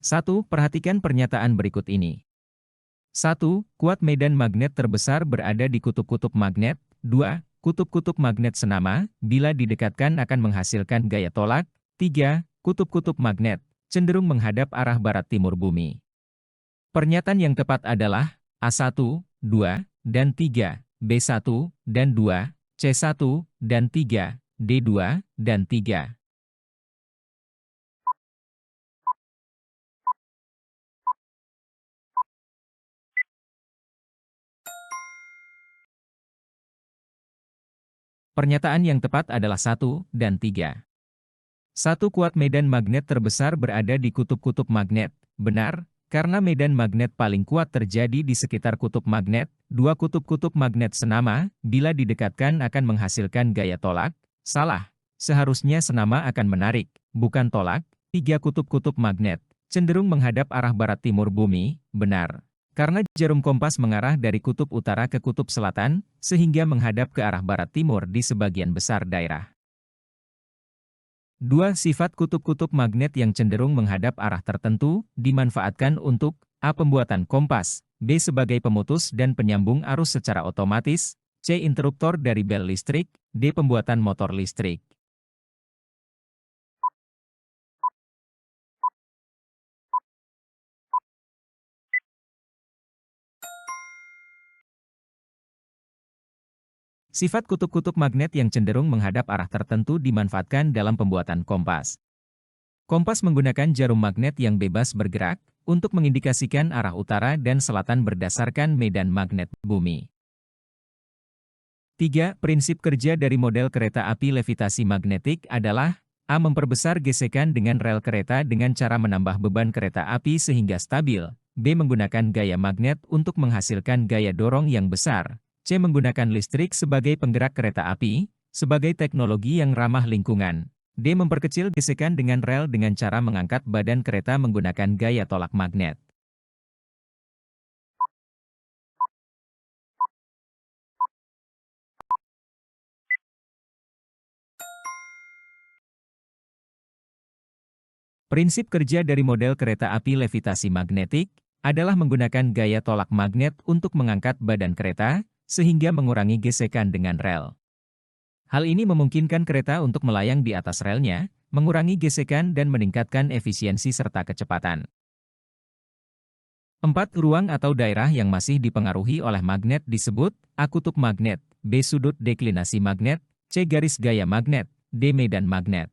1. Perhatikan pernyataan berikut ini. 1. Kuat medan magnet terbesar berada di kutub-kutub magnet. 2. Kutub-kutub magnet senama, bila didekatkan akan menghasilkan gaya tolak. 3. Kutub-kutub magnet, cenderung menghadap arah barat timur bumi. Pernyataan yang tepat adalah A1, 2, dan 3, B1, dan 2, C1, dan 3, D2, dan 3. Pernyataan yang tepat adalah 1 dan 3. 1. Kuat medan magnet terbesar berada di kutub-kutub magnet. Benar, karena medan magnet paling kuat terjadi di sekitar kutub magnet. 2. Kutub-kutub magnet senama, bila didekatkan akan menghasilkan gaya tolak. Salah, seharusnya senama akan menarik, bukan tolak. 3. Kutub-kutub magnet, cenderung menghadap arah barat timur bumi. Benar, karena jarum kompas mengarah dari kutub utara ke kutub selatan, sehingga menghadap ke arah barat timur di sebagian besar daerah. 2. Sifat kutub-kutub magnet yang cenderung menghadap arah tertentu, dimanfaatkan untuk A. Pembuatan kompas, B. Sebagai pemutus dan penyambung arus secara otomatis, C. Interruptor dari bel listrik, D. Pembuatan motor listrik. Sifat kutub-kutub magnet yang cenderung menghadap arah tertentu dimanfaatkan dalam pembuatan kompas. Kompas menggunakan jarum magnet yang bebas bergerak untuk mengindikasikan arah utara dan selatan berdasarkan medan magnet bumi. 3. Prinsip kerja dari model kereta api levitasi magnetik adalah A. Memperbesar gesekan dengan rel kereta dengan cara menambah beban kereta api sehingga stabil. B. Menggunakan gaya magnet untuk menghasilkan gaya dorong yang besar. C. Menggunakan listrik sebagai penggerak kereta api, sebagai teknologi yang ramah lingkungan. D. Memperkecil gesekan dengan rel dengan cara mengangkat badan kereta menggunakan gaya tolak magnet. Prinsip kerja dari model kereta api levitasi magnetik adalah menggunakan gaya tolak magnet untuk mengangkat badan kereta, sehingga mengurangi gesekan dengan rel. Hal ini memungkinkan kereta untuk melayang di atas relnya, mengurangi gesekan dan meningkatkan efisiensi serta kecepatan. 4. Ruang atau daerah yang masih dipengaruhi oleh magnet disebut A. Kutub magnet, B. Sudut deklinasi magnet, C. Garis gaya magnet, D. Medan magnet.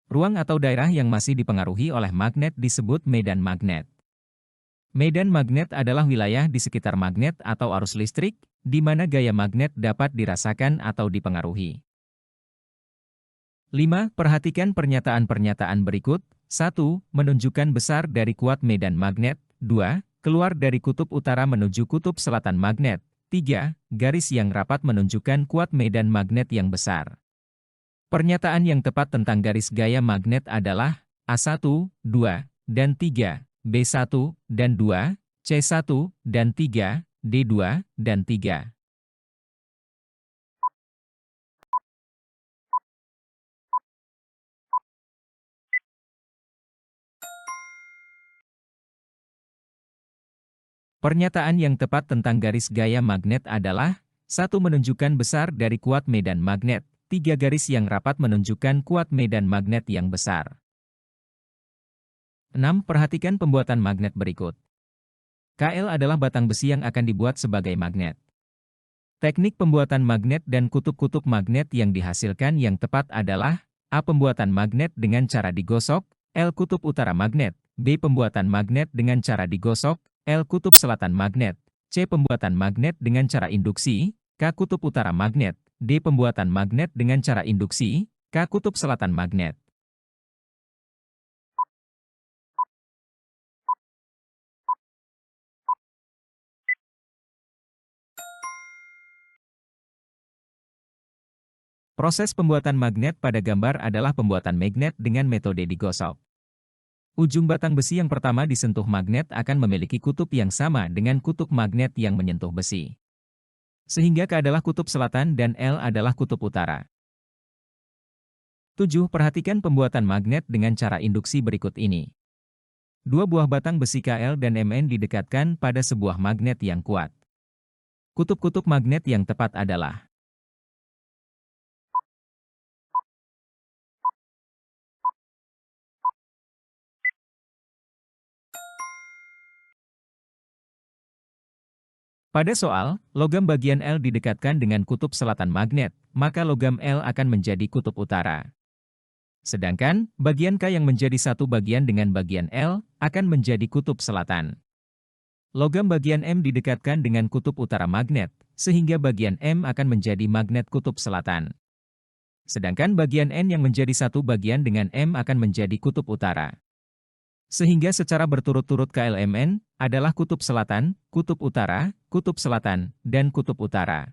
Ruang atau daerah yang masih dipengaruhi oleh magnet disebut medan magnet. Medan magnet adalah wilayah di sekitar magnet atau arus listrik, di mana gaya magnet dapat dirasakan atau dipengaruhi. 5. Perhatikan pernyataan-pernyataan berikut. 1. Menunjukkan besar dari kuat medan magnet. 2. Keluar dari kutub utara menuju kutub selatan magnet. 3. Garis yang rapat menunjukkan kuat medan magnet yang besar. Pernyataan yang tepat tentang garis gaya magnet adalah A1, 2, dan 3, B1, dan 2, C1, dan 3, D2, dan 3. Pernyataan yang tepat tentang garis gaya magnet adalah 1. Menunjukkan besar dari kuat medan magnet. 3. Garis yang rapat menunjukkan kuat medan magnet yang besar. 6. Perhatikan pembuatan magnet berikut. KL adalah batang besi yang akan dibuat sebagai magnet. Teknik pembuatan magnet dan kutub-kutub magnet yang dihasilkan yang tepat adalah A. Pembuatan magnet dengan cara digosok, L. Kutub utara magnet, B. Pembuatan magnet dengan cara digosok, L. Kutub selatan magnet, C. Pembuatan magnet dengan cara induksi, K. Kutub utara magnet, D. Pembuatan magnet dengan cara induksi, K. Kutub selatan magnet. Proses pembuatan magnet pada gambar adalah pembuatan magnet dengan metode digosok. Ujung batang besi yang pertama disentuh magnet akan memiliki kutub yang sama dengan kutub magnet yang menyentuh besi. Sehingga K adalah kutub selatan dan L adalah kutub utara. 7. Perhatikan pembuatan magnet dengan cara induksi berikut ini. Dua buah batang besi Kl dan Mn didekatkan pada sebuah magnet yang kuat. Kutub-kutub magnet yang tepat adalah pada soal, logam bagian L didekatkan dengan kutub selatan magnet, maka logam L akan menjadi kutub utara. Sedangkan, bagian K yang menjadi satu bagian dengan bagian L, akan menjadi kutub selatan. Logam bagian M didekatkan dengan kutub utara magnet, sehingga bagian M akan menjadi magnet kutub selatan. Sedangkan bagian N yang menjadi satu bagian dengan M akan menjadi kutub utara. Sehingga secara berturut-turut KLMN adalah kutub selatan, kutub utara, kutub selatan, dan kutub utara.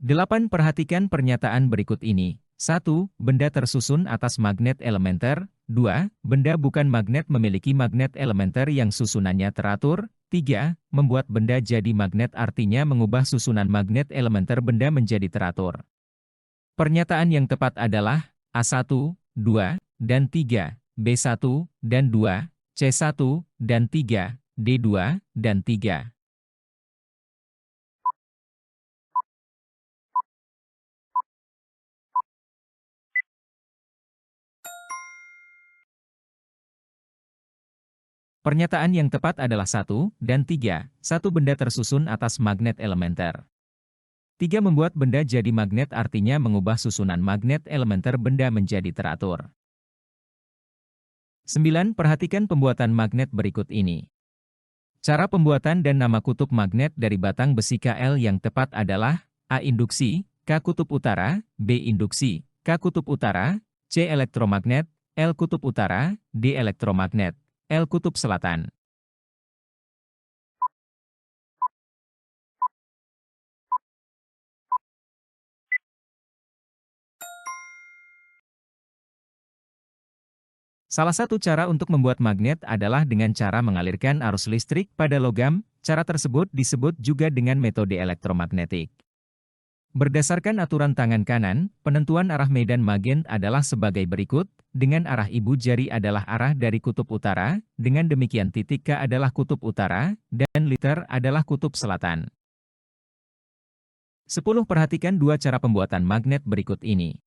8. Perhatikan pernyataan berikut ini. 1. Benda tersusun atas magnet elementer. 2. Benda bukan magnet memiliki magnet elementer yang susunannya teratur. 3. Membuat benda jadi magnet artinya mengubah susunan magnet elementer benda menjadi teratur. Pernyataan yang tepat adalah A1, 2, dan 3, B1, dan 2, C1, dan 3, D2, dan 3. Pernyataan yang tepat adalah 1 dan 3. Satu benda tersusun atas magnet elementer. 3. Membuat benda jadi magnet artinya mengubah susunan magnet elementer benda menjadi teratur. 9. Perhatikan pembuatan magnet berikut ini. Cara pembuatan dan nama kutub magnet dari batang besi Kl yang tepat adalah A. Induksi, K. Kutub utara, B. Induksi, K. Kutub utara, C. Elektromagnet, L. Kutub utara, D. Elektromagnet, L. Kutub selatan. Salah satu cara untuk membuat magnet adalah dengan cara mengalirkan arus listrik pada logam. Cara tersebut disebut juga dengan metode elektromagnetik. Berdasarkan aturan tangan kanan, penentuan arah medan magnet adalah sebagai berikut, dengan arah ibu jari adalah arah dari kutub utara, dengan demikian titik K adalah kutub utara, dan liter adalah kutub selatan. 10. Perhatikan dua cara pembuatan magnet berikut ini.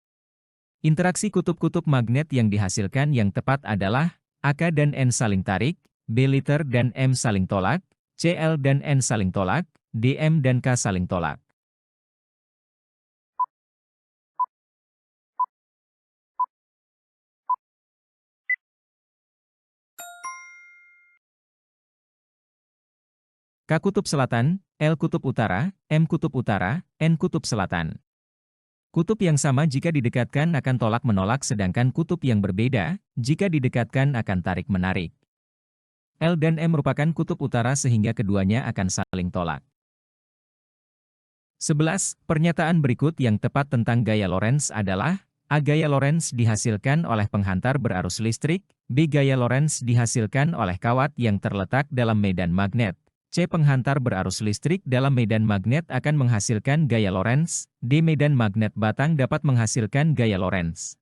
Interaksi kutub-kutub magnet yang dihasilkan yang tepat adalah AK dan N saling tarik, B liter dan M saling tolak, CL dan N saling tolak, DM dan K saling tolak. K kutub selatan, L kutub utara, M kutub utara, N kutub selatan. Kutub yang sama jika didekatkan akan tolak-menolak sedangkan kutub yang berbeda, jika didekatkan akan tarik-menarik. L dan M merupakan kutub utara sehingga keduanya akan saling tolak. 11. Pernyataan berikut yang tepat tentang gaya Lorentz adalah A. Gaya Lorentz dihasilkan oleh penghantar berarus listrik, B. Gaya Lorentz dihasilkan oleh kawat yang terletak dalam medan magnet. C. Penghantar berarus listrik dalam medan magnet akan menghasilkan gaya Lorentz, D. Medan magnet batang dapat menghasilkan gaya Lorentz.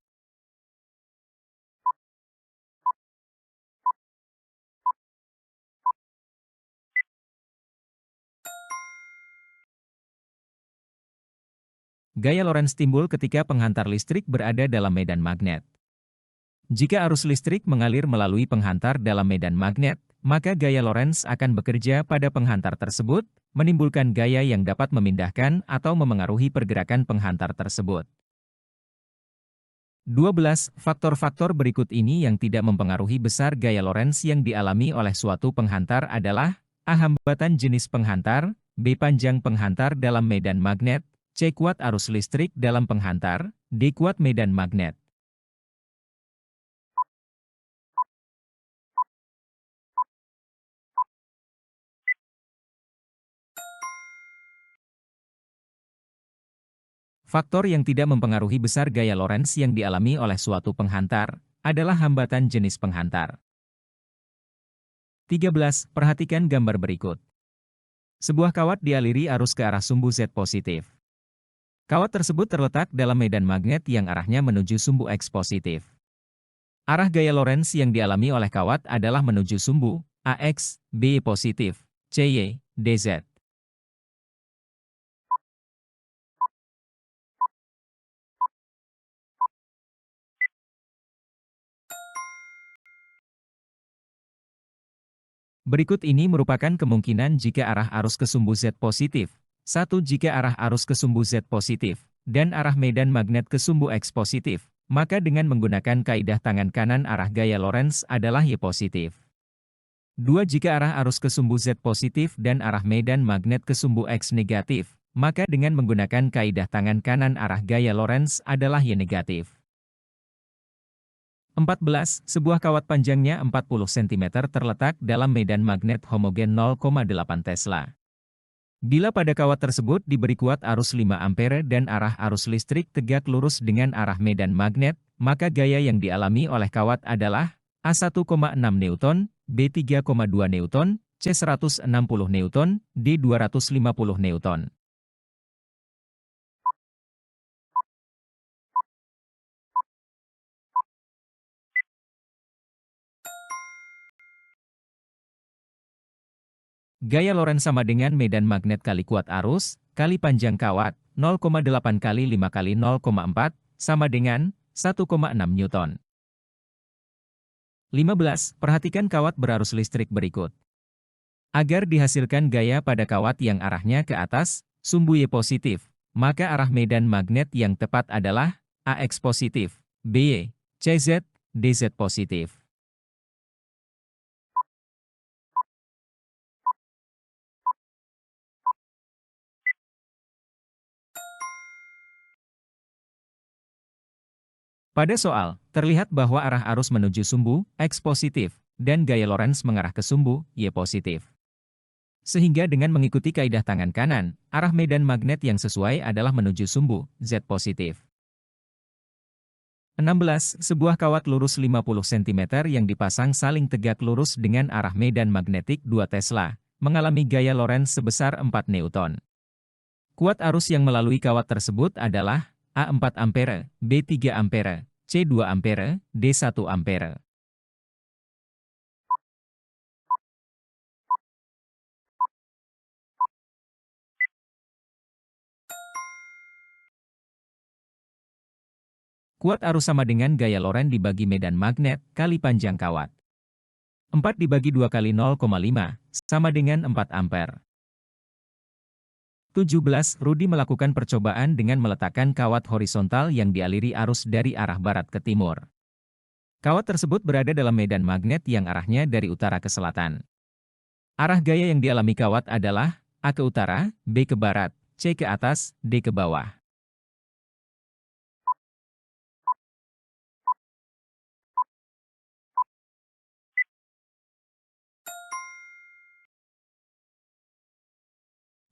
Gaya Lorentz timbul ketika penghantar listrik berada dalam medan magnet. Jika arus listrik mengalir melalui penghantar dalam medan magnet, maka gaya Lorentz akan bekerja pada penghantar tersebut, menimbulkan gaya yang dapat memindahkan atau memengaruhi pergerakan penghantar tersebut. 12. Faktor-faktor berikut ini yang tidak mempengaruhi besar gaya Lorentz yang dialami oleh suatu penghantar adalah A. Hambatan jenis penghantar, B. Panjang penghantar dalam medan magnet, C. Kuat arus listrik dalam penghantar, D. Kuat medan magnet. Faktor yang tidak mempengaruhi besar gaya Lorentz yang dialami oleh suatu penghantar adalah hambatan jenis penghantar. 13. Perhatikan gambar berikut. Sebuah kawat dialiri arus ke arah sumbu Z positif. Kawat tersebut terletak dalam medan magnet yang arahnya menuju sumbu X positif. Arah gaya Lorentz yang dialami oleh kawat adalah menuju sumbu AX, BY positif, CY, DZ. Berikut ini merupakan kemungkinan jika arah arus ke sumbu Z positif. 1. Jika arah arus ke sumbu Z positif, dan arah medan magnet ke sumbu X positif, maka dengan menggunakan kaidah tangan kanan arah gaya Lorentz adalah Y positif. 2. Jika arah arus ke sumbu Z positif dan arah medan magnet ke sumbu X negatif, maka dengan menggunakan kaidah tangan kanan arah gaya Lorentz adalah Y negatif. 14. Sebuah kawat panjangnya 40 cm terletak dalam medan magnet homogen 0,8 Tesla. Bila pada kawat tersebut diberi kuat arus 5 ampere dan arah arus listrik tegak lurus dengan arah medan magnet, maka gaya yang dialami oleh kawat adalah A 1,6 Newton, B 3,2 Newton, C 160 Newton, D 250 Newton. Gaya Lorentz sama dengan medan magnet kali kuat arus, kali panjang kawat, 0,8 kali 5 kali 0,4, sama dengan 1,6 Newton. 15. Perhatikan kawat berarus listrik berikut. Agar dihasilkan gaya pada kawat yang arahnya ke atas, sumbu Y positif, maka arah medan magnet yang tepat adalah AX positif, BY, CZ, DZ positif. Pada soal, terlihat bahwa arah arus menuju sumbu X positif, dan gaya Lorentz mengarah ke sumbu Y positif. Sehingga dengan mengikuti kaidah tangan kanan, arah medan magnet yang sesuai adalah menuju sumbu Z positif. 16. Sebuah kawat lurus 50 cm yang dipasang saling tegak lurus dengan arah medan magnetik 2 Tesla, mengalami gaya Lorentz sebesar 4 Newton. Kuat arus yang melalui kawat tersebut adalah A 4 ampere, B 3 ampere, C 2 ampere, D 1 ampere. Kuat arus sama dengan gaya Lorentz dibagi medan magnet kali panjang kawat. 4 dibagi 2 kali 0,5, sama dengan 4 ampere. 17. Rudi melakukan percobaan dengan meletakkan kawat horizontal yang dialiri arus dari arah barat ke timur. Kawat tersebut berada dalam medan magnet yang arahnya dari utara ke selatan. Arah gaya yang dialami kawat adalah A ke utara, B ke barat, C ke atas, D ke bawah.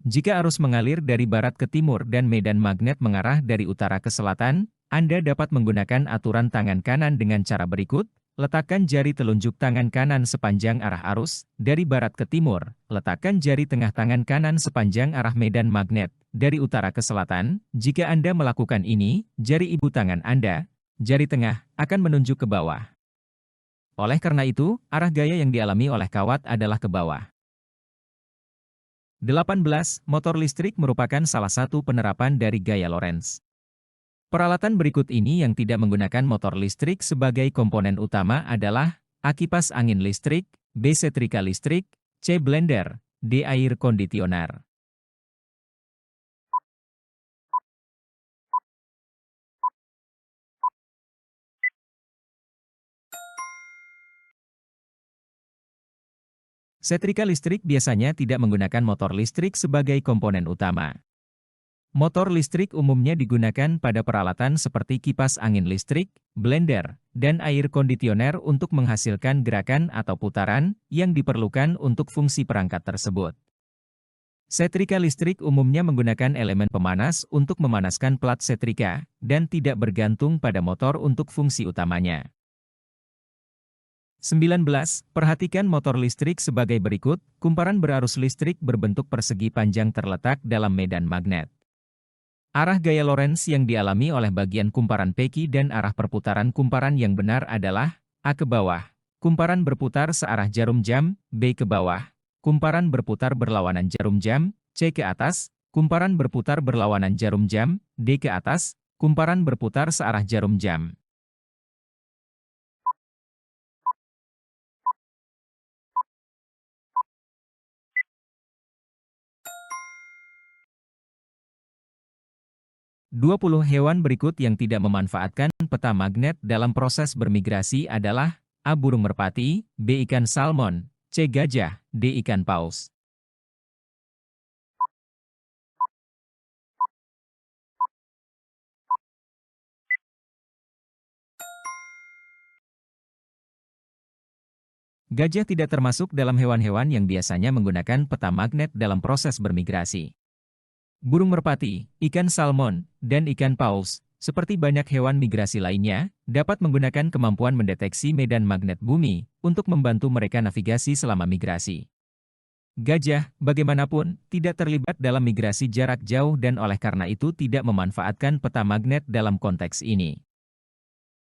Jika arus mengalir dari barat ke timur dan medan magnet mengarah dari utara ke selatan, Anda dapat menggunakan aturan tangan kanan dengan cara berikut. Letakkan jari telunjuk tangan kanan sepanjang arah arus, dari barat ke timur. Letakkan jari tengah tangan kanan sepanjang arah medan magnet, dari utara ke selatan. Jika Anda melakukan ini, jari ibu tangan Anda, jari tengah, akan menunjuk ke bawah. Oleh karena itu, arah gaya yang dialami oleh kawat adalah ke bawah. 18. Motor listrik merupakan salah satu penerapan dari gaya Lorentz. Peralatan berikut ini yang tidak menggunakan motor listrik sebagai komponen utama adalah A. Kipas angin listrik, B. Setrika listrik, C. Blender, D. Air kondisioner. Setrika listrik biasanya tidak menggunakan motor listrik sebagai komponen utama. Motor listrik umumnya digunakan pada peralatan seperti kipas angin listrik, blender, dan air kondisioner untuk menghasilkan gerakan atau putaran yang diperlukan untuk fungsi perangkat tersebut. Setrika listrik umumnya menggunakan elemen pemanas untuk memanaskan plat setrika, dan tidak bergantung pada motor untuk fungsi utamanya. 19. Perhatikan motor listrik sebagai berikut. Kumparan berarus listrik berbentuk persegi panjang terletak dalam medan magnet. Arah gaya Lorentz yang dialami oleh bagian kumparan Pecky dan arah perputaran kumparan yang benar adalah A ke bawah. Kumparan berputar searah jarum jam, B ke bawah. Kumparan berputar berlawanan jarum jam, C ke atas. Kumparan berputar berlawanan jarum jam, D ke atas. Kumparan berputar searah jarum jam. Dua 20 hewan berikut yang tidak memanfaatkan peta magnet dalam proses bermigrasi adalah A. Burung merpati, B. Ikan salmon, C. Gajah, D. Ikan paus. Gajah tidak termasuk dalam hewan-hewan yang biasanya menggunakan peta magnet dalam proses bermigrasi. Burung merpati, ikan salmon, dan ikan paus, seperti banyak hewan migrasi lainnya, dapat menggunakan kemampuan mendeteksi medan magnet bumi untuk membantu mereka navigasi selama migrasi. Gajah, bagaimanapun, tidak terlibat dalam migrasi jarak jauh dan oleh karena itu tidak memanfaatkan peta magnet dalam konteks ini.